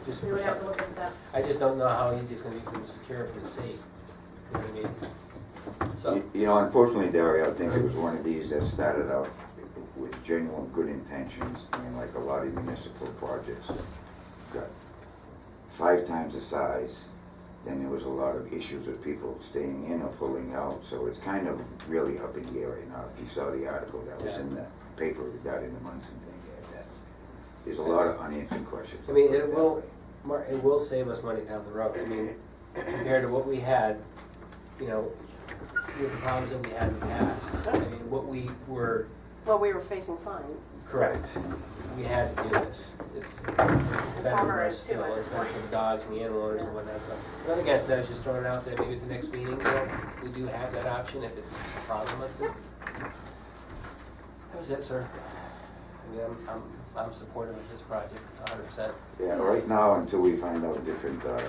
just We for would have to something. look into that. I just don't know how easy it's gonna be for them to secure for the safe. You know what I mean? So, You know, unfortunately, Dario, I think it was one of these that started out with genuine good intentions, and like a lot of municipal projects got 5 times the size. Then there was a lot of issues with people staying in or pulling out, so it's kind of really up in the air right now. If you saw the article that was in the paper regarding the Munson thing, there's a lot of unanswered questions. I mean, it will save us money down the road. I mean, compared to what we had, you know, with the problems that we had in the past. I mean, what we were Well, we were facing fines. correct. We had to do this. It's better for farmer us is too, still. at It's this better for point. the dogs and the animal owners and whatnot. So, not against that. It's just throwing it out there. Maybe at the next meeting, you know, we do have that option if it's a problem. Let's see. That was it, sir. I mean, I'm supportive of this project, 100%. Yeah, right now, until we find out different, I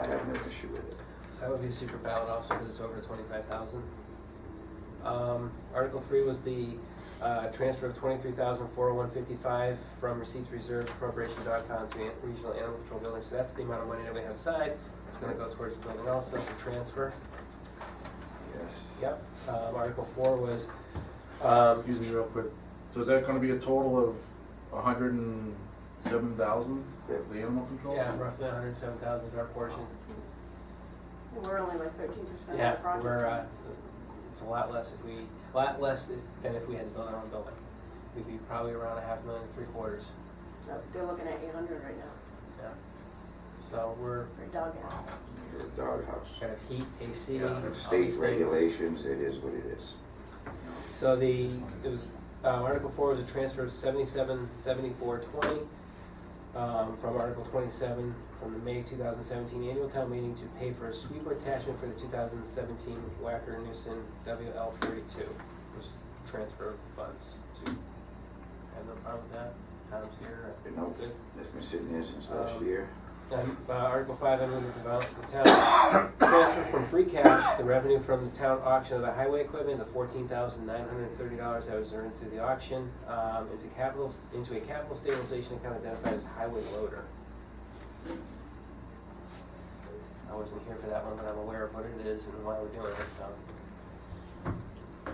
have no issue with it. So that would be a secret ballot also because it's over 25,000. Article 3 was the transfer of 23,401.55 from receipts reserved appropriation dog pound to regional animal control building. So that's the amount of money that we have aside. It's going to go towards the building also, it's a transfer. Yes. Yep. Article 4 was Excuse me real quick, so is that gonna be a total of 107,000, the animal control? yeah, roughly 107,000 is our portion. We're only like 13% of Yeah, the project. we're it's a lot less than if we had to build our own building. We'd be probably around $500,000 No, they're looking at 800 right now Yeah. So we're for a dog house. The doghouse. got heat, AC, Yeah, all these State things. regulations, it is what it is. So it was Article 4 was a transfer of 777420 from Article 27 from the May 2017 annual town meeting to pay for a sweeper attachment for the 2017 Wacker Nason WL32, which is transfer of funds to. Have no problem with that. Tom's here. You know, Good. it's been sitting there since last year. Article 5, I move that the town transfer from free cash the revenue from the town auction of the highway equipment, the $14,930 that was earned through the auction, into a capital stabilization account identified as highway loader. I wasn't here for that one, but I'm aware of what it is and why we're doing it, so.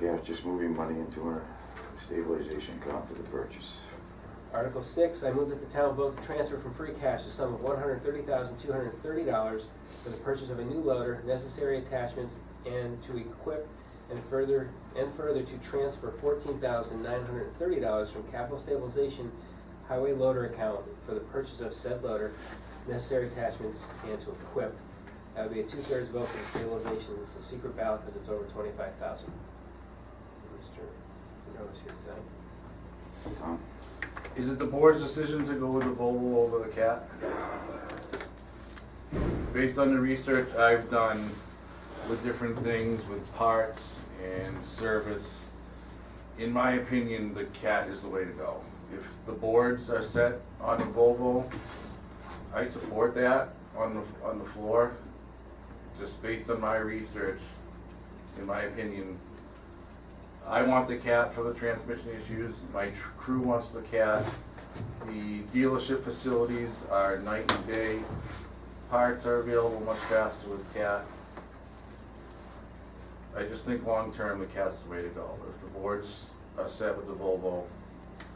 Yeah, just moving money into our stabilization account for the purchase. Article 6, I move that the town vote to transfer from free cash a sum of $130,230 for the purchase of a new loader, necessary attachments, and to equip and further to transfer $14,930 from capital stabilization highway loader account for the purchase of said loader, necessary attachments, and to equip. That would be a 2/3 vote for the stabilization. It's a secret ballot because it's over 25,000. Mr. Monroe's here tonight. Tom? Is it the board's decision to go with the Volvo over the Cat? Based on the research I've done with different things, with parts and service, in my opinion, the Cat is the way to go. If the boards are set on the Volvo, I support that on the floor. Just based on my research, in my opinion, I want the Cat for the transmission issues. My crew wants the Cat. The dealership facilities are night and day. Parts are available much faster with Cat. I just think long-term, the Cat's the way to go. If the boards are set with the Volvo,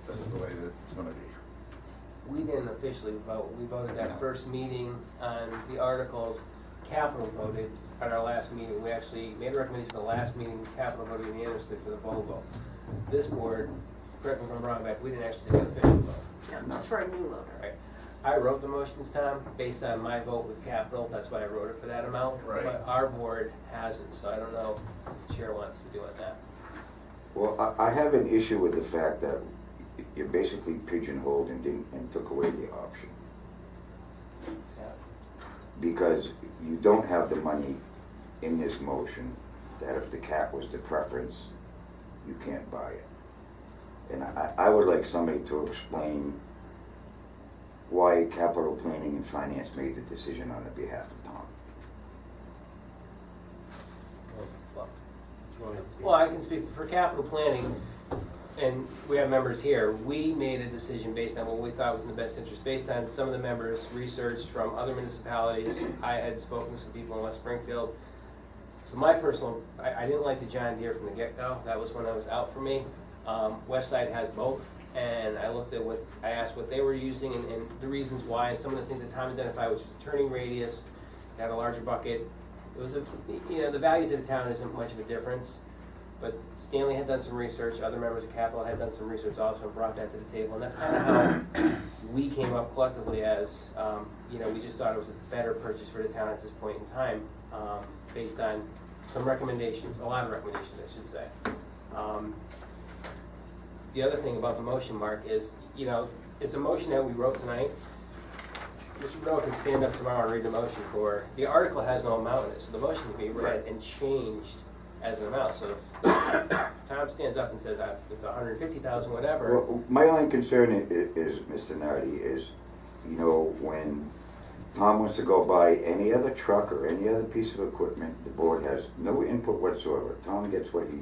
that's the way that it's gonna be. We didn't officially vote. We voted that first meeting on the articles. Capital voted at our last meeting. We actually made a recommendation at the last meeting. Capital voted unanimously for the Volvo. This board, correct me if I'm wrong, but we didn't actually take an official vote. No, just for a new loader. Right. I wrote the motions, Tom, based on my vote with Capital. That's why I wrote it for that amount. Right. But our board hasn't, so I don't know what the chair wants to do on that. Well, I have an issue with the fact that you basically pigeonholed and took away the option. Yeah. Because you don't have the money in this motion that if the Cat was the preference, you can't buy it. And I would like somebody to explain why capital planning and finance made the decision on the behalf of Tom. Well, I can speak for capital planning. and we have members here, we made a decision based on what we thought was in the best interest, based on some of the members' research from other municipalities. I had spoken to some people in West Springfield. So my personal, I didn't like the John Deere from the get-go, that was when I was out for me. West Side has both, and I looked at what, I asked what they were using and the reasons why, and some of the things that Tom identified, which was the turning radius, had a larger bucket. It was the value to the town isn't much of a difference, but Stanley had done some research, other members of Capital had done some research also, and brought that to the table, and that's kind of how we came up collectively as, we just thought it was a better purchase for the town at this point in time, based on some recommendations, a lot of recommendations, I should say. The other thing about the motion, Mark, is, it's a motion that we wrote tonight. Mr. Brewer can stand up tomorrow and read the motion for, the article has no amount in it, so the motion can be read and changed as an amount. So if Tom stands up and says, it's 150,000, whatever. Well, my only concern is, Mr. Nardi, is, when Tom wants to go buy any other truck or any other piece of equipment, the board has no input whatsoever. Tom gets what he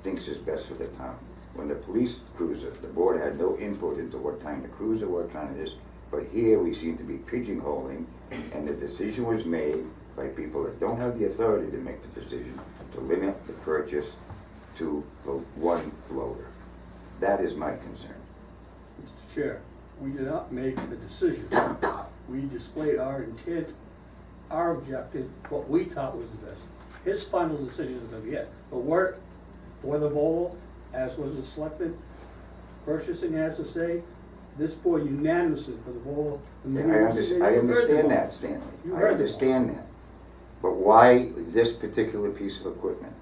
thinks is best for the town. When the police cruiser, the board had no input into what kind of cruiser, what kind it is. But here we seem to be pigeonholing, and the decision was made by people that don't have the authority to make the decision to limit the purchase to the one loader. That is my concern. Mr. Chair, we did not make the decision. We displayed our intent, our objective, what we thought was the best. His final decision is going to be it. The work for the Volvo, as was the Selectmen, purchasing has to say, this board unanimously for the Volvo. I understand that, Stanley. You I heard them. understand that. But why this particular piece of equipment?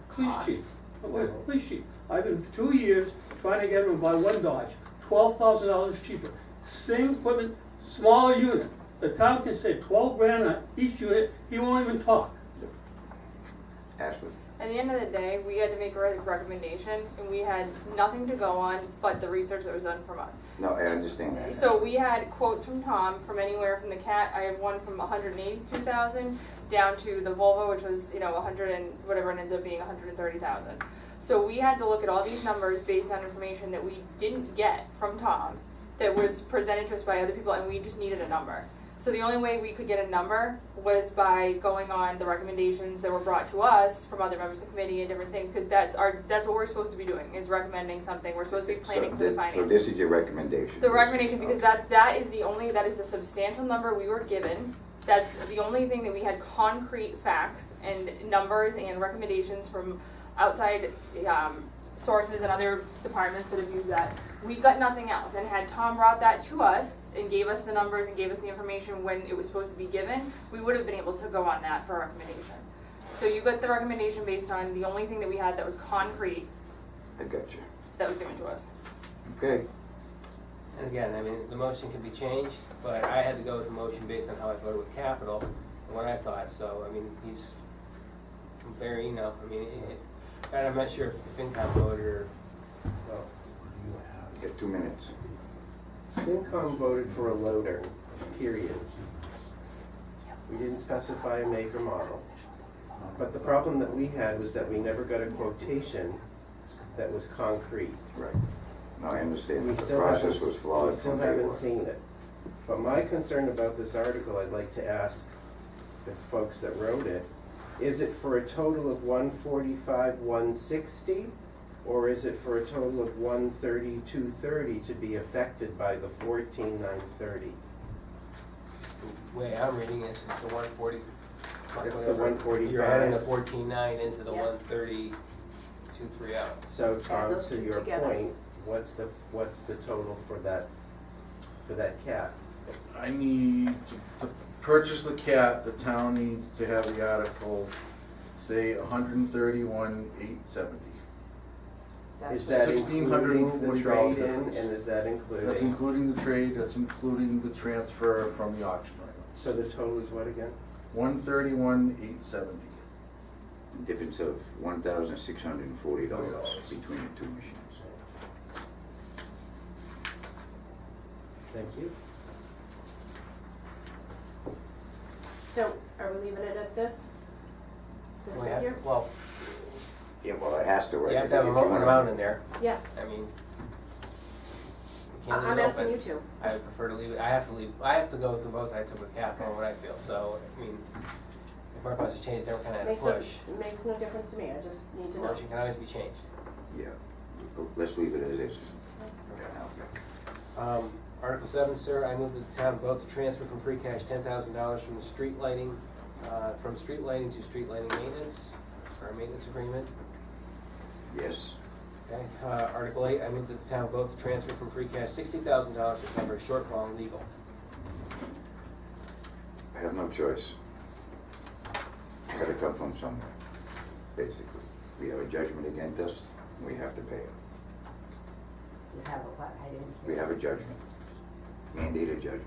Police chief. Oh, wait, police chief. I've been for 2 years trying to get him to buy one Dodge, $12,000 cheaper. Same equipment, smaller unit. The town can save 12 grand on each unit, he won't even talk. Ashley? At the end of the day, we had to make a recommendation, and we had nothing to go on but the research that was done from us. No, I understand that. So we had quotes from Tom from anywhere from the Cat. I have one from 182,000 down to the Volvo, which was 100 and whatever it ends up being 130,000. So we had to look at all these numbers based on information that we didn't get from Tom, that was presented to us by other people, and we just needed a number. So the only way we could get a number was by going on the recommendations that were brought to us from other members of the committee and different things, because that's what we're supposed to be doing, is recommending something. We're supposed to be planning for the finance. So this is your recommendation? The recommendation, because Okay. that is the substantial number we were given. That's the only thing that we had concrete facts and numbers and recommendations from outside sources and other departments that have used that. We got nothing else, and had Tom brought that to us and gave us the numbers and gave us the information when it was supposed to be given, we would have been able to go on that for a recommendation. So you got the recommendation based on the only thing that we had that was concrete I got you. that was given to us. Okay. And again, the motion can be changed, but I had to go with the motion based on how I voted with Capital and what I thought. So, he's very, and I'm not sure if FinCom voted or. You got 2 minutes. FinCom voted for a loader, period. We didn't specify a make or model. But the problem that we had was that we never got a quotation that was concrete. Right. No, I understand We that the still process haven't- was flawed We still from day haven't one. seen it. But my concern about this article, I'd like to ask the folks that wrote it, is it for a total of 145, 160? Or is it for a total of 130, 230 to be affected by the 14,930? The way I'm reading this, it's the 140. It's the 145. You're adding the 14.9 into the Yeah. 130.23 out. So Tom, those to two your together. point, what's the total for that cat? I need to purchase the cat, the town needs to have the article say 131,870. Is that including the $1,640 trade-in, difference. and is that including? That's including the trade, that's including the transfer from the auction item. So the total is what again? 131,870. Difference of $1,640 between the two machines. Thank you. So, are we leaving it at this? This We have- figure? Well, Yeah, well, it has to, right? You have to have If an you open wanna- amount in there, Yeah, I mean. You can't leave I'm it asking open. you to. I would prefer to leave it, I have to go with the vote I took with capital and what I feel, so, I mean, if Marc wants to change, then we're kinda at a push. Makes no difference to me, I just need to know. Motion can always be changed. Yeah, let's leave it as is. Article 7, sir, I move that the town vote to transfer from free cash $10,000 from the street lighting, from street lighting to street lighting maintenance, as for our maintenance agreement. Yes, Okay, Article 8, I move that the town vote to transfer from free cash $60,000 to cover a shortfall in legal. I have no choice. Gotta come from somewhere, basically. We have a judgment against us, we have to pay it. You have a what, I didn't We hear. have a judgment, mandated judgment.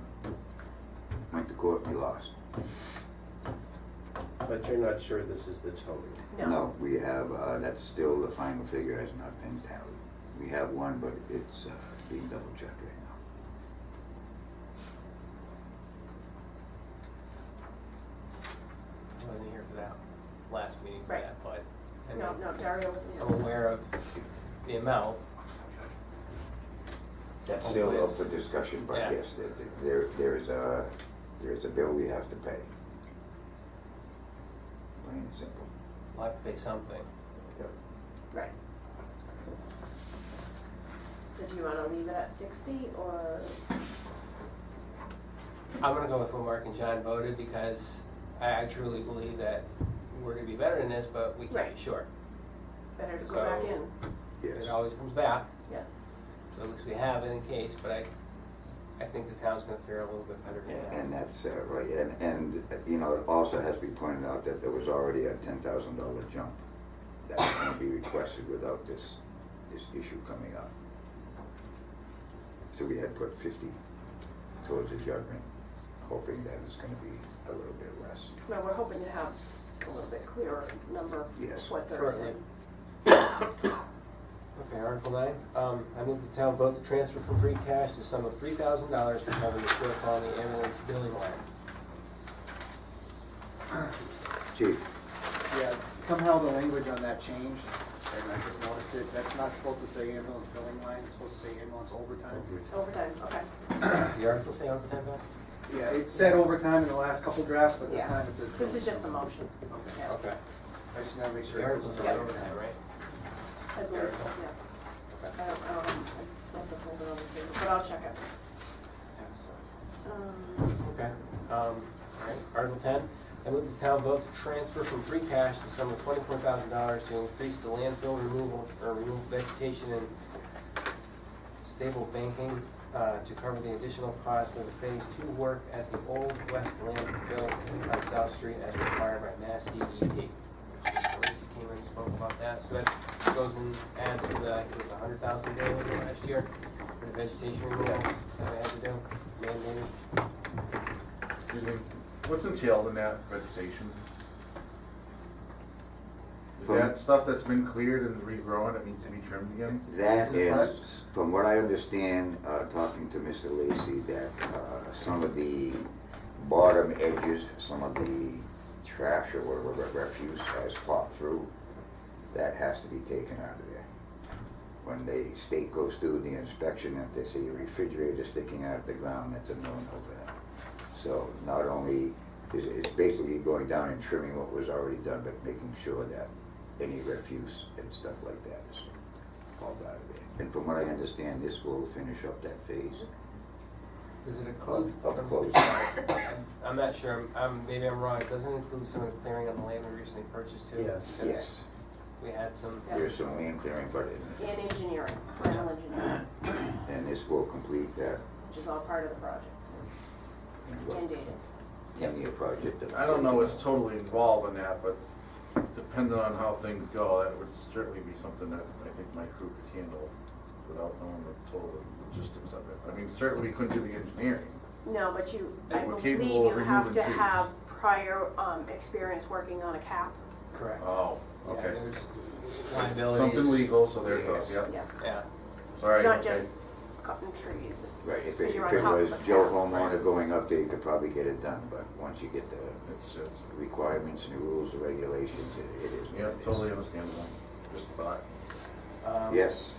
Went to court, we lost. But you're not sure this is the total? No, we have, that's still, the final figure has not been tallied. We have one, but it's being double checked right now. I wasn't here for that last meeting for Right. that, but I No, mean, no, Dario wasn't I'm here. aware of the amount. That's still Hopefully up it's- for discussion, but yeah. yes, there is a bill we have to pay. Plain and simple. We'll have to pay something. Right. So do you wanna leave it at 60 or? I'm gonna go with what Mark and John voted because I truly believe that we're gonna be better than this, but we can't Right. be sure. Better to go back So- in, Yes. It always comes back, yeah. so at least we have it in case, but I think the town's gonna fare a little bit better than that. And that's right, and you know, it also has to be pointed out that there was already a $10,000 jump that was gonna be requested without this issue coming up. So we had put 50 towards the judgment, hoping that it's gonna be a little bit less. No, we're hoping to have a little bit clearer number of Yes. what they're Currently. saying. Okay, Article 9, I move the town vote to transfer from free cash the sum of $3,000 to cover the shortfall in the ambulance billing line. Chief, Yeah, somehow the language on that changed, and I just noticed it, that's not supposed to say ambulance billing line, it's supposed to say ambulance overtime. Overtime, okay. Does the article say overtime back? Yeah, it said overtime in the last couple drafts, but this Yeah. time it says. This is just the motion. Okay, Yeah. Okay. I just gotta make sure. The it article was says Yeah. overtime, right? I believe, Article. yeah. Okay. I left the folder on the table, but I'll check it. Okay, alright, Article 10, I move the town vote to transfer from free cash the sum of $24,000 to increase the landfill removal, or remove vegetation and stable banking, to cover the additional cost of the Phase 2 work at the Old West landfill on South Street as required by Mass DEP. Lacey came and spoke about that, so that goes and adds to the, I think it was $100,000 bill last year for the vegetation removal that we had to do, mandated. Excuse me, what's entailed in that vegetation? Is that stuff that's been cleared and regrown that needs to be trimmed again? that In the front? is, from what I understand, talking to Mr. Lacy, that some of the bottom edges, some of the trash or whatever refuse has popped through, that has to be taken out of there. When the state goes through the inspection, if they see a refrigerator sticking out of the ground, that's a no-no for them. So not only is it's basically going down and trimming what was already done, but making sure that any refuse and stuff like that is hauled out of there. And from what I understand, this will finish up that phase. Does it include? Of course. I'm not sure, maybe I'm wrong, it doesn't include some of the clearing on the land we recently purchased too? Yes. Because Yes, we had some, there's some land clearing, but And engineering, final engineering, and this will complete that which is all part of the project, mandated. 10-year project. of- I don't know what's totally involved in that, but depending on how things go, that would certainly be something that I think my crew could handle without knowing the total logistics of it. I mean, certainly we couldn't do the engineering. No, but I And we're believe capable of you have removing to trees. have prior, experience working on a cap. correct. Oh, Yeah, okay. there's liabilities. Something legal, so there it goes, yeah. Yeah, Yeah, Sorry. it's not okay. just cutting trees, it's, Right, if because it you're on top of was the Joe cap. homeowner going up there, you could probably get it done, but once you get the It's just, requirements and the rules and regulations, it is yeah, what it is. totally understandable. Just a thought. Yes.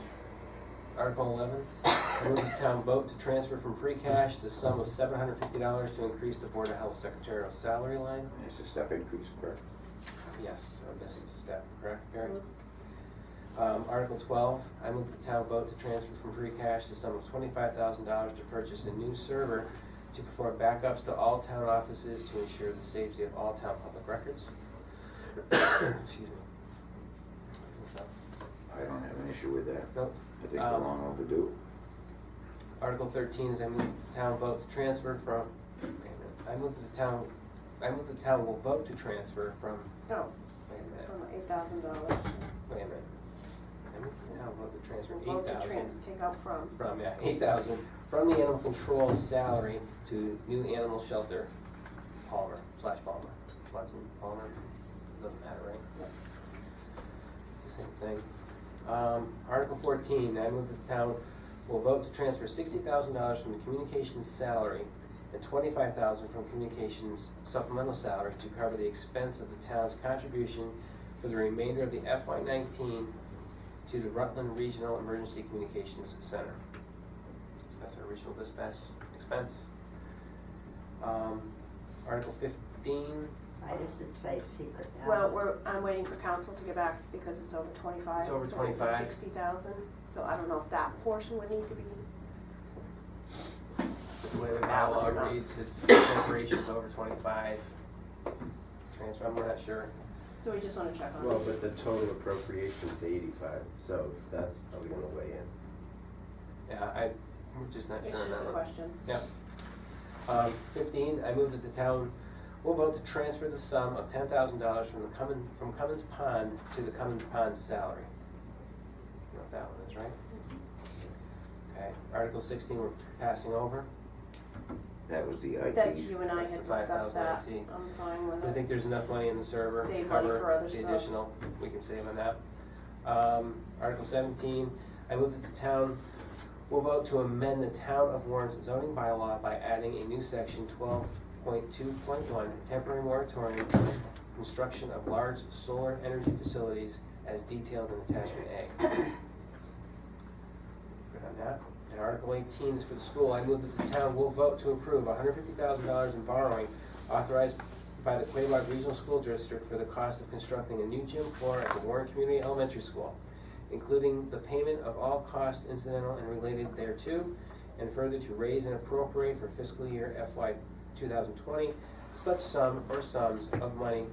Article 11, I move the town vote to transfer from free cash the sum of $750 to increase the Board of Health secretarial salary line. It's a step increase, correct? Yes, I missed a step, correct, Gary? Article 12, I move the town vote to transfer from free cash the sum of $25,000 to purchase a new server to perform backups to all town offices to ensure the safety of all town public records. Excuse me. I don't have an issue with that. Nope. I think we're long overdue. Article 13 is I move the town vote to transfer from, wait a minute, I move the town will vote to transfer from, No, wait a minute, from $8,000. wait a minute. I move the town vote to transfer Vote to 8,000 take out from. from, yeah, 8,000 from the animal control salary to new animal shelter, Palmer. Swanson, Palmer, doesn't matter, right? It's the same thing. Article 14, I move that the town will vote to transfer $60,000 from the communications salary and $25,000 from communications supplemental salary to cover the expense of the town's contribution for the remainder of the FY19 to the Rutland Regional Emergency Communications Center. So that's our regional dispatch expense. Article 15, Why does it say secret now? Well, I'm waiting for council to get back because it's over 25. It's over so 25. 60,000, so I don't know if that portion would need to be. the way the Valid or bylaw not. reads, it's corporations over 25. Transfer, I'm not sure. So we just wanna check on it. Well, but the total appropriation's 85, so that's probably gonna weigh in. Yeah, I'm just not sure It's on just that a one. question. Yep. 15, I move that the town will vote to transfer the sum of $10,000 from Cummins Pond to the Cummins Pond salary. You know what that one is, right? Okay, Article 16 we're passing over. That was the IT. That's you and I That's had the discussed that. 5,000 IT. I'm fine with I it. think there's enough money in the server to Save money for cover other the stuff. additional, we can save on that. Article 17, I move that the town will vote to amend the Town of Warren's zoning bylaw by adding a new section 12.2.1, temporary moratorium on construction of large solar energy facilities as detailed in attachment A. Good on that. And Article 18 is for the school. I move that the town will vote to approve $150,000 in borrowing authorized by the Quabog Regional School District for the cost of constructing a new gym floor at the Warren Community Elementary School, including the payment of all costs incidental and related thereto, and further to raise and appropriate for fiscal year FY 2020 such sum or sums of money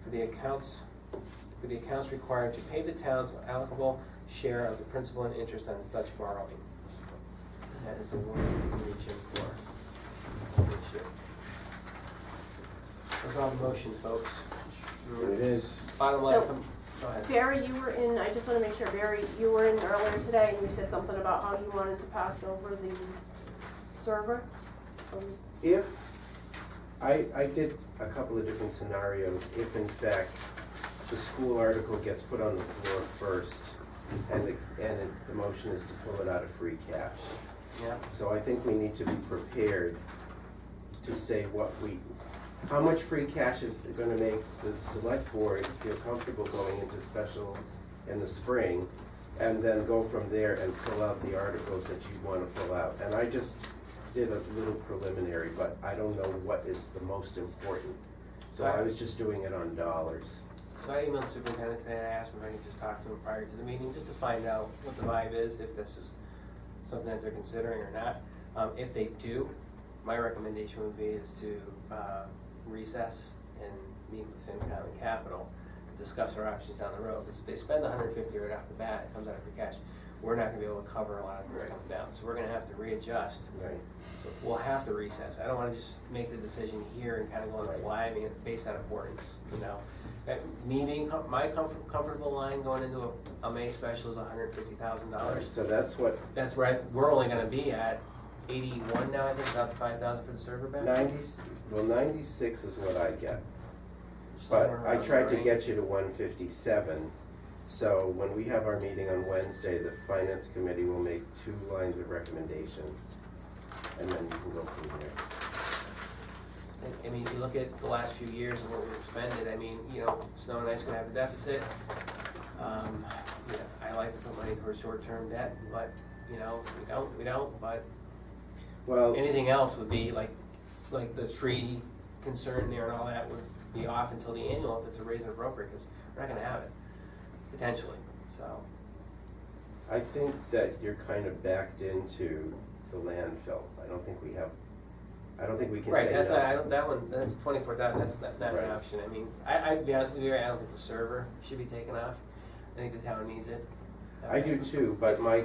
for the accounts required to pay the town's allocable share of the principal and interest on such borrowing. And that is the Warren Community Gym floor. Good shit. Those are all the motions, folks. There it is. Bottom line, So- go ahead. Barry, you were in, I just wanna make sure, Barry, you were in earlier today and you said something about how you wanted to pass over the server? If, I did a couple of different scenarios, if in fact the school article gets put on the floor first, and the motion is to pull it out of free cash. Yeah. So I think we need to be prepared to say how much free cash is gonna make the select board feel comfortable going into special in the spring, and then go from there and pull out the articles that you wanna pull out. And I just did a little preliminary, but I don't know what is the most important. So I was just doing it on dollars. So I emailed the superintendent today and I asked him if I could just talk to him prior to the meeting, just to find out what the vibe is, if this is something that they're considering or not. If they do, my recommendation would be is to recess and meet with FinCom and Capital to discuss our options down the road. Because if they spend $150 right off the bat, it comes out of free cash, we're not gonna be able to cover a lot of this Right. coming down. So we're gonna have to readjust. Right. So we'll have to recess. I don't wanna just make the decision here and kinda go on the fly, I mean, it's based on importance, you know? Me being, my comfortable line going into a May special is $150,000. So that's what, That's right, we're only gonna be at 81 now, I think, about the 5,000 for the server back. 96 is what I get. Somewhere But I around tried there, to get right? you to 157. So when we have our meeting on Wednesday, the finance committee will make 2 lines of recommendation. And then you can go from there. I mean, if you look at the last few years and what we've expended, I mean, you know, Snow and Ice gonna have a deficit. Yeah, I like to put money towards short-term debt, but, you know, if we don't, but Well, anything else would be like the tree concern there and all that would be off until the annual if it's a raise and appropriate, because we're not gonna have it, potentially, so. I think that you're kind of backed into the landfill. I don't think we can say Right, that's no. not, I don't, that one, that's 24,000, that's not Right. an option. I mean, I'd be honest with you, I don't think the server should be taken off. I think the town needs it. I do too, but my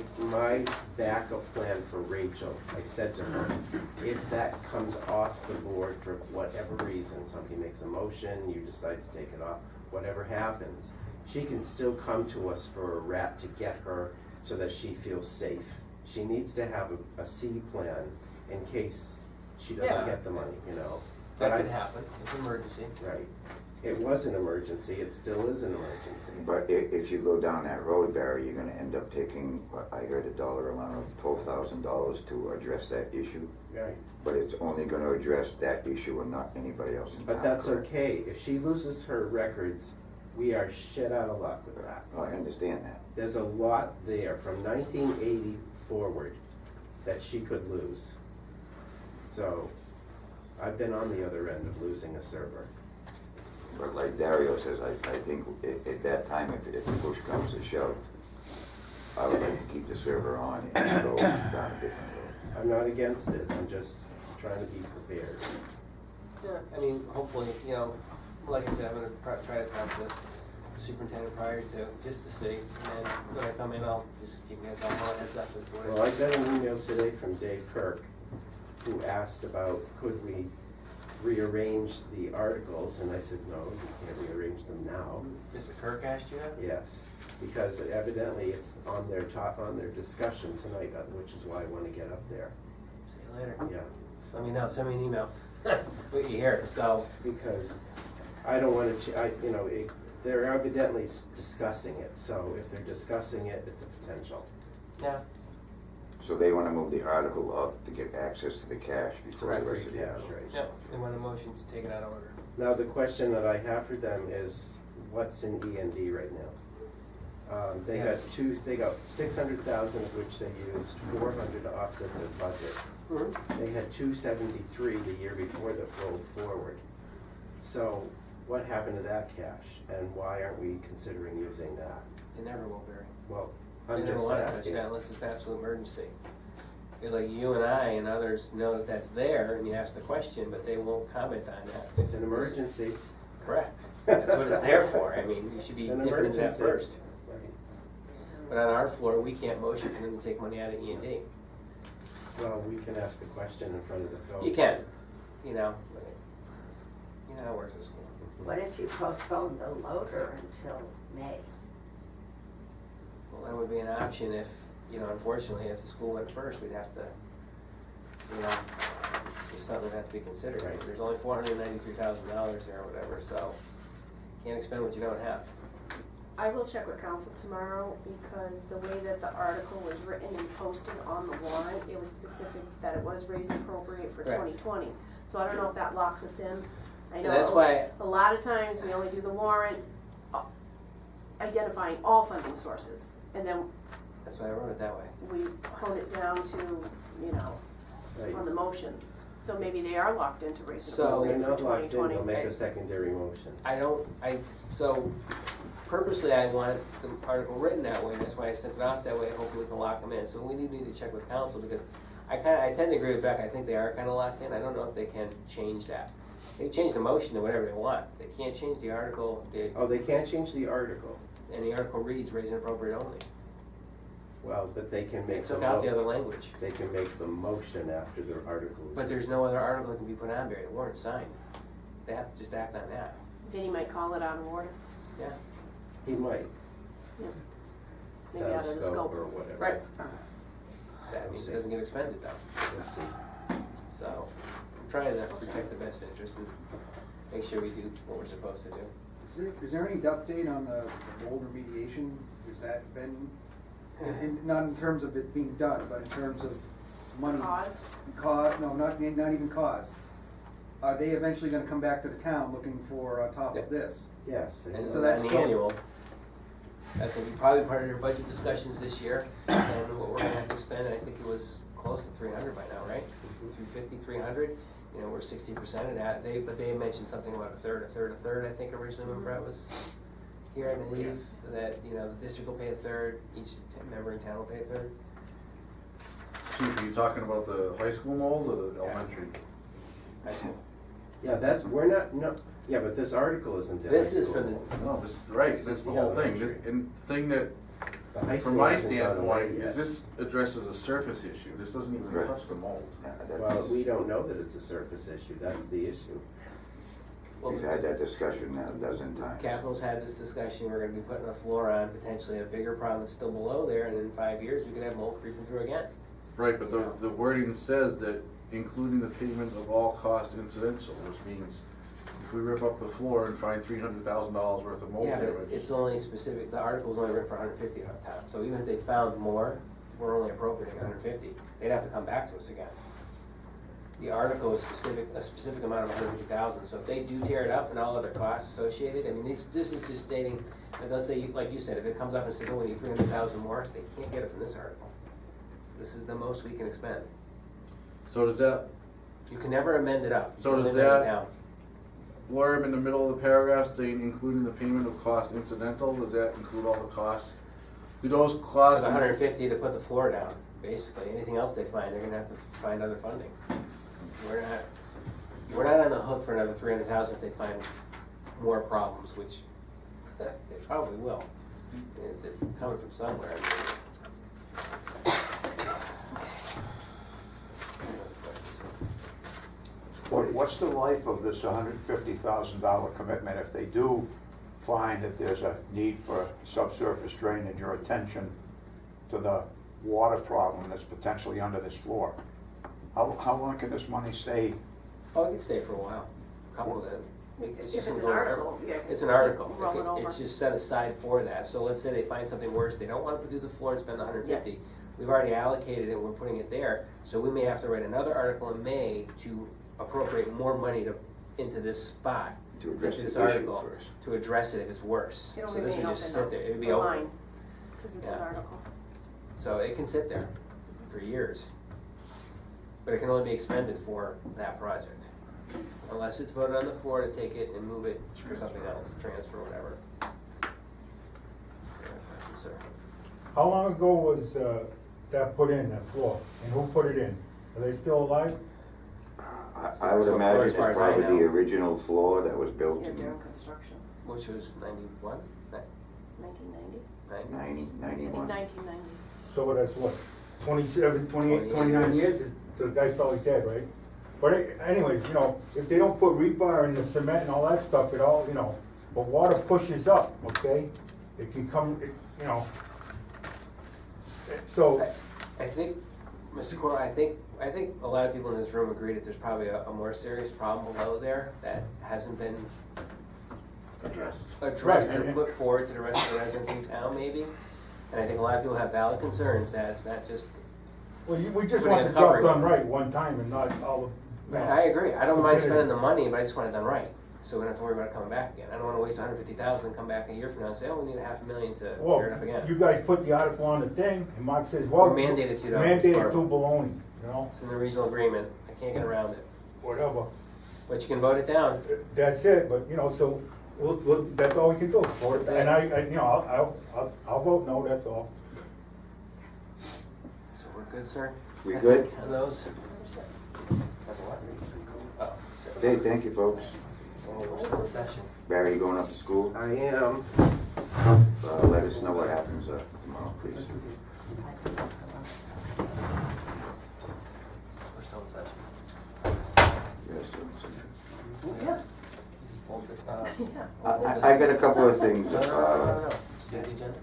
backup plan for Rachel, I said to her, if that comes off the board for whatever reason, somebody makes a motion, you decide to take it off, whatever happens, she can still come to us for a rat to get her so that she feels safe. She needs to have a C plan in case she doesn't Yeah. get the money, you know? That But could happen, it's an emergency. Right. It was an emergency, it still is an emergency. But if you go down that road, Barry, you're gonna end up taking, what, I heard a dollar amount of $12,000 to address that issue. Right. But it's only gonna address that issue and not anybody else in town. But that's correct? okay. If she loses her records, we are shit out of luck with that. Well, I understand that. There's a lot there from 1980 forward that she could lose. So I've been on the other end of losing a server. But like Dario says, I think at that time, if the push comes to shove, I would like to keep the server on and go down a different road. I'm not against it. I'm just trying to be prepared. Yeah, I mean, hopefully, you know, like I said, I'm gonna try to talk to the superintendent prior to, just to see. And then when I come in, I'll just give you guys all a heads up as to what Well, I got an email today from Dave Kirk who asked about could we rearrange the articles, and I said, no, you can't rearrange them now. Mr. Kirk asked you that? Yes, because evidently it's on their discussion tonight, which is why I want to get up there. See you later. Yeah, Let me know, send me an email, what you hear, so. because I don't want to, they're evidently discussing it, so if they're discussing it, it's a potential. Yeah, So they wanna move the article up to get access to the cash before the Correct. rest of the Yeah, article. right. yeah, they want a motion to take it out of order. Now, the question that I have for them is, what's in E&D right now? They Yeah. got 600,000 of which they used 400 to offset their budget. Mm-hmm. They had 273 the year before that rolled forward. So what happened to that cash, and why aren't we considering using that? They never will, Barry. Well, They I'm never just want to touch asking. that unless it's an absolute emergency. It's like you and I and others know that that's there, and you ask the question, but they won't comment on that. It's an emergency. Correct. That's what it's there for. I mean, you should be It's an dipping into that emergency. first. Right. But on our floor, we can't motion for them to take money out of E&D. Well, we can ask the question in front of the folks. You can, you know, but you know how it works at school. What if you postpone the loader until May? Well, that would be an option if, you know, unfortunately, if the school went first, we'd have to, you know, it's just something that has to be considered. Right. There's only $493,000 there or whatever, so can't expend what you don't have. I will check with council tomorrow, because the way that the article was written and posted on the warrant, it was specific that it was raised and appropriate for Correct. 2020. So I don't know if that locks us in. I And know that's why- a lot of times, we only do the warrant, identifying all funding sources, and then That's why I wrote it that way. we hone it down to, you know, Right. on the motions. So maybe they are locked into raise and So- appropriate They're for not locked in, 2020. they'll make a secondary motion. So purposely I wanted the article written that way, that's why I sent it off that way, hopefully we can lock them in. So we need to check with council, because I tend to agree with Beck, I think they are kinda locked in, I don't know if they can change that. They can change the motion to whatever they want, they can't change the article, Oh, they can't change the article. and the article reads raise and appropriate only. Well, but they can They make the took out the other language, They can make the motion after the article is. but there's no other article that can be put on there, the warrant's signed. They have to just act on that, Vinnie might call it out of order, yeah. He might. maybe It's out of the scope. or whatever. Right. That means it doesn't get expended though. We'll see. So, I'm trying to protect the best interest and make sure we do what we're supposed to do. Is there any update on the mold remediation? Has that been, not in terms of it being done, but in terms of money? Cause? No, not even cause. Are they eventually gonna come back to the town looking for on top Yep. of this? Yes. And So that's on the still- annual, That's gonna be probably part of your budget discussions this year, and what we're gonna have to spend, and I think it was close to 300 by now, right? 250, 300, you know, we're 60% of that, but they mentioned something about a third, I think originally when Brett was here, I believe, that, you know, the district will pay a third, each member in town will pay a third. Chief, are you talking about the high school mold or the elementary? Yeah, that's, we're not, no, yeah, but this article isn't the high This is school for the, one. No, this, right, that's the whole thing, this, and the thing that, The high from school my hasn't gone away standpoint, yet. is this addresses a surface issue, this doesn't even Right. touch the mold. Well, we don't know that it's a surface issue, that's the issue. well, We've had that discussion a dozen times. Capital's had this discussion, we're gonna be putting a floor on, potentially a bigger problem that's still below there, and in 5 years, we could have mold creeping through again. Right, but the wording says that including the payment of all costs incidental, which means if we rip up the floor and find $300,000 worth of mold Yeah, damage. but it's only specific, the article's only written for 150 out of town, so even if they found more, we're only appropriating 150, they'd have to come back to us again. The article is a specific amount of 150,000, so if they do tear it up and all other costs associated, I mean, this is just stating, that let's say, like you said, if it comes up and says, oh, we need 300,000 more, they can't get it from this article. This is the most we can expend. So does that You can never amend it up. You So can does only amend it that- down. blurb in the middle of the paragraph saying including the payment of costs incidental, does that include all the costs? Do those For costs? the 150 to put the floor down, basically. Anything else they find, they're gonna have to find other funding. We're not on the hook for another 300,000 if they find more problems, which they probably will. It's coming from somewhere. I mean. What's the life of this $150,000 commitment if they do find that there's a need for subsurface drainage or attention to the water problem that's potentially under this floor? How long can this money stay? Oh, it can stay for a while, a couple of them. If just it's gonna an go wherever. article, yeah. It's an article. Roll it over. It's just set aside for that. So let's say they find something worse, they don't want to do the floor and spend 150. We've already allocated it, we're putting it there, so we may have to write another article in May to appropriate more money into this spot. To address into the this issue article, first. to address it if it's worse. It'll So this remain would just open sit there, it would be the open. line, because it's an Yeah. article. So it can sit there for years. But it can only be expended for that project. Unless it's voted on the floor to take it and move it for something else, transfer, whatever. Sir. How long ago was that put in, that floor? And who put it in? Are they still alive? I would So far, imagine as it's far as I probably the know. original floor that was built Yeah, in during construction, Which was 91, 1990. 90? 90, I think 91. 1990. So that's what, 27, 28, 29 years? So the guy's probably dead, right? But anyways, you know, if they don't put rebar in the cement and all that stuff, it all, you know, but water pushes up, okay? It can come, you know. So, I think, Mr. Cora, I think a lot of people in this room agree that there's probably a more serious problem below there that hasn't been Addressed. addressed or Right. put forward to the rest of the residents in town, maybe. And I think a lot of people have valid concerns that it's not just, well, we just Putting want a the job covering. done right one time and not all of, you know. I agree, I don't mind stupidity. spending the money, but I just want it done right. So we don't have to worry about it coming back again. I don't wanna waste 150,000 and come back a year from now and say, oh, we need $500,000 to Well, tear it up again. you guys put the article on the thing, and Mark says, well. We're mandated to, though. Mandated to baloney, you know, It's in the regional agreement, I can't get around it. whatever. But you can vote it down. That's it, but, you know, so, we'll, that's all we can do. That's it. And you know, I'll vote no, that's all. So we're good, sir? We I good? think On those? Number 6. That's a lot. Oh, six. Okay, thank you, folks. We're still in session. Barry, you going up to school? I am. Let us know what happens tomorrow, please. We're still in session. Yes, sir. Yeah. Hold it, Yeah. I got a couple of things. No. Do the agenda.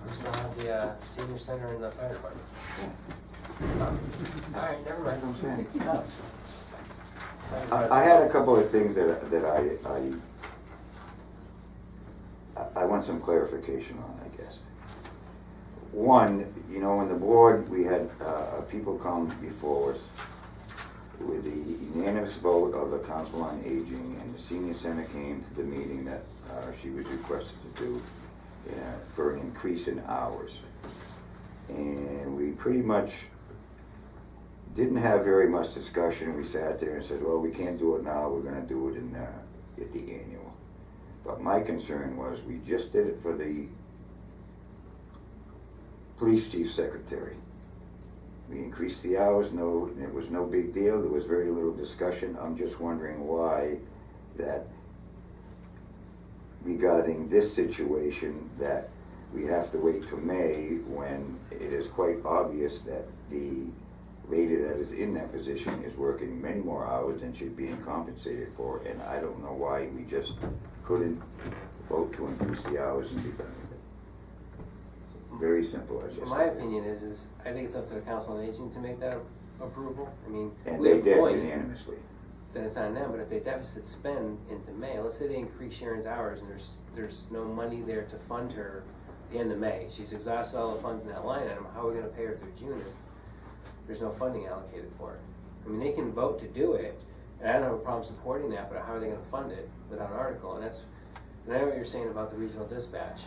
We still have the senior center and the fire department. All right, never mind. That's what I'm saying. No. I had a couple of things that I want some clarification on, I guess. One, you know, on the board, we had people come before us with the unanimous vote of the Council on Aging, and the senior center came to the meeting that she was requested to do. for an increase in hours. And we pretty much didn't have very much discussion. We sat there and said, well, we can't do it now, we're gonna do it at the annual. But my concern was, we just did it for the police chief secretary. We increased the hours, no, it was no big deal, there was very little discussion. I'm just wondering why that regarding this situation, that we have to wait till May, when it is quite obvious that the lady that is in that position is working many more hours than she's being compensated for, and I don't know why we just couldn't vote to increase the hours and be done with it. Very simple, I guess. My opinion is I think it's up to the council on aging to make that approval. I mean, And we they did appoint, unanimously. then it's on them, but if they deficit spend into May, let's say they increase Sharon's hours and there's no money there to fund her at the end of May, she's exhausted all the funds in that line item, how are we gonna pay her through June if there's no funding allocated for it? I mean, they can vote to do it, and I don't have a problem supporting that, but how are they gonna fund it without an article? And I know what you're saying about the regional dispatch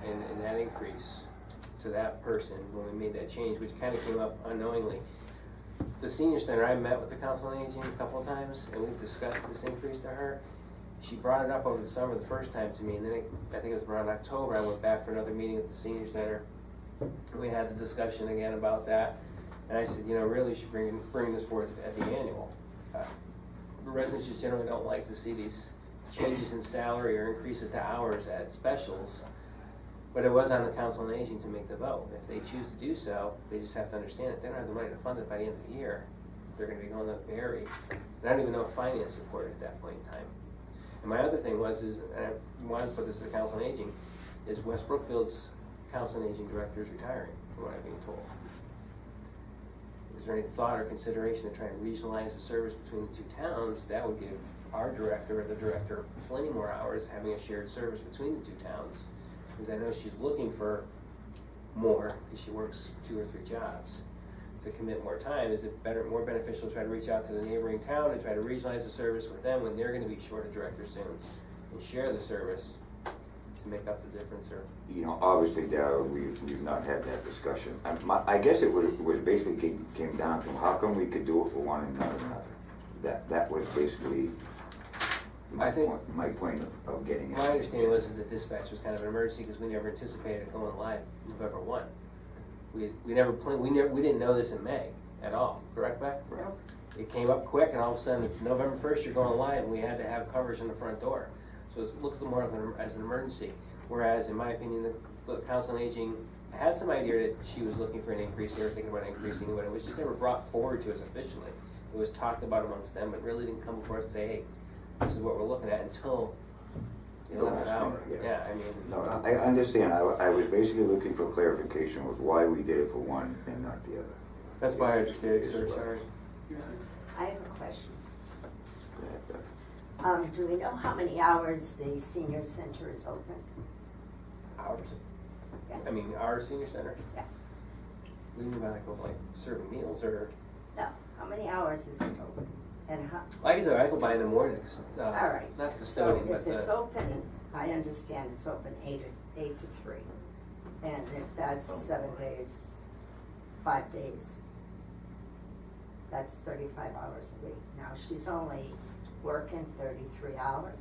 and that increase to that person when we made that change, which kind of came up unknowingly. The senior center, I met with the council on aging a couple of times, and we've discussed this increase to her. She brought it up over the summer the first time to me, and then I think it was around October, I went back for another meeting at the senior center. We had the discussion again about that, and I said, you know, really you should bring this forward at the annual. Residents just generally don't like to see these changes in salary or increases to hours at specials. But it was on the council on aging to make the vote. If they choose to do so, they just have to understand that they don't have the money to fund it by the end of the year. They're gonna be going to bury. I don't even know if finance supported at that point in time. And my other thing was, and I wanted to put this to the council on aging, is West Brookfield's council on aging director is retiring, from what I'm being told. Is there any thought or consideration to try and regionalize the service between the two towns? That would give our director or the director plenty more hours, having a shared service between the two towns. Because I know she's looking for more, because she works 2 or 3 jobs. To commit more time, is it more beneficial to try to reach out to the neighboring town and try to regionalize the service with them when they're gonna be short a director soon, and share the service to make up the difference, or? You know, obviously, Dario, we've not had that discussion. I guess it was basically came down to, how come we could do it for one and not another? That was basically my point of getting it. My understanding was that dispatch was kind of an emergency, because we never anticipated it going live November 1. We didn't know this in May at all, correct, Beck? Right. It came up quick, and all of a sudden, it's November 1st, you're going live, and we had to have coverage in the front door. So it looks more as an emergency. Whereas, in my opinion, the Council on Aging had some idea that she was looking for an increase, they were thinking about increasing it, but it was just never brought forward to us officially. It was talked about amongst them, but really didn't come before us and say, hey, this is what we're looking at, until the 11th hour. Yeah, I mean. No, I understand. I was basically looking for clarification with why we did it for one and not the other. That's my understanding, sir, sorry. I have a question. Go ahead, Beth. Do we know how many hours the senior center is open? Hours? Yeah. I mean, our senior center? Yes. We mean by like serving meals, or? No, how many hours is it open? And how, I can buy in the morning, all right. not custodian, So but if it's open, I understand it's open 8 to 3. And if that's 7 days, 5 days, that's 35 hours a week. Now, she's only working 33 hours.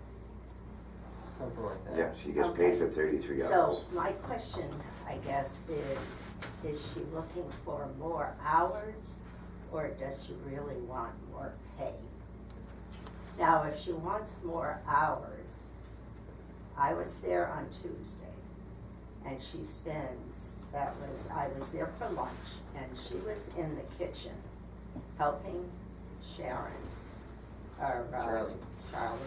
something like that. Yeah, she gets paid for 33 hours. So my question, I guess, is she looking for more hours, or does she really want more pay? Now, if she wants more hours, I was there on Tuesday, and she spends, I was there for lunch, and she was in the kitchen helping Sharon, or Charlie,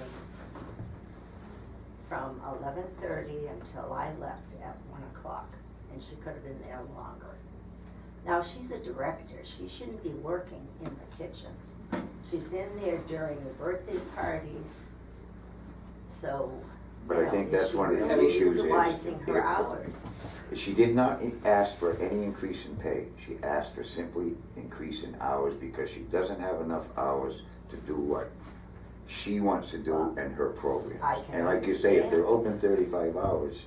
from 11:30 until I left at 1 o'clock, and she could have been there longer. Now, she's a director, she shouldn't be working in the kitchen. She's in there during the birthday parties, so, But I think that's one of the really issues is, utilizing her hours. she did not ask for any increase in pay. She asked for simply increase in hours because she doesn't have enough hours to do what she wants to do in her program. I can And like you say, if they're understand. open 35 hours,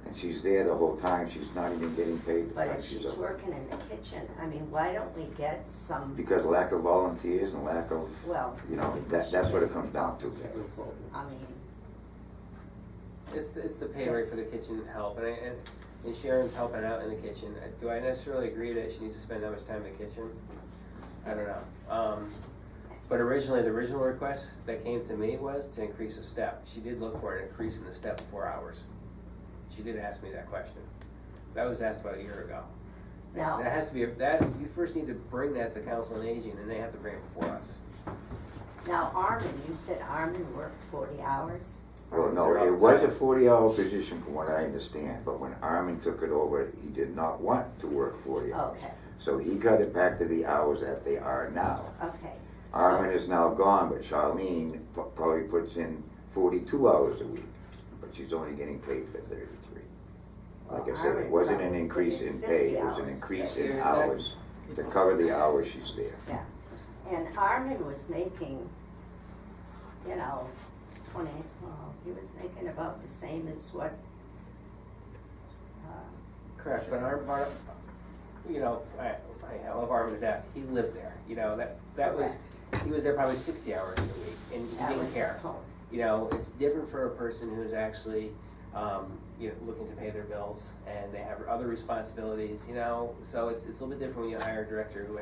And she's there the whole time, she's not even getting paid the But price if she's she's over. working in the kitchen, I mean, why don't we get some, Because lack of volunteers and lack of, well. you know, that's what it comes down to. I mean, It's the pay rate for the kitchen help, and Sharon's helping out in the kitchen. Do I necessarily agree that she needs to spend that much time in the kitchen? I don't know. But originally, the original request that came to me was to increase the step. She did look for an increase in the step 4 hours. She did ask me that question. That was asked about a year ago. I said, Now- that has to be, you first need to bring that to the Council on Aging, and they have to bring it before us. now Armin, you said Armin worked 40 hours? Well, no, it was a 40-hour position from what I understand, but when Armin took it over, he did not want to work 40 hours. Okay, So he cut it back to the hours that they are now. okay. Armin is now gone, but Charlene probably puts in 42 hours a week, but she's only getting paid for 33. Like I said, it wasn't an increase in pay, it was an increase in hours to cover the hours she's there. Yeah, and Armin was making, you know, 20, well, he was making about the same as what, Correct, but our, you know, I love Armin to death. He lived there, you know, that was, he was there probably 60 hours a week, and he that didn't was care. his home. You know, it's different for a person who's actually, you know, looking to pay their bills, and they have other responsibilities, you know, so it's a little bit different when you hire a director who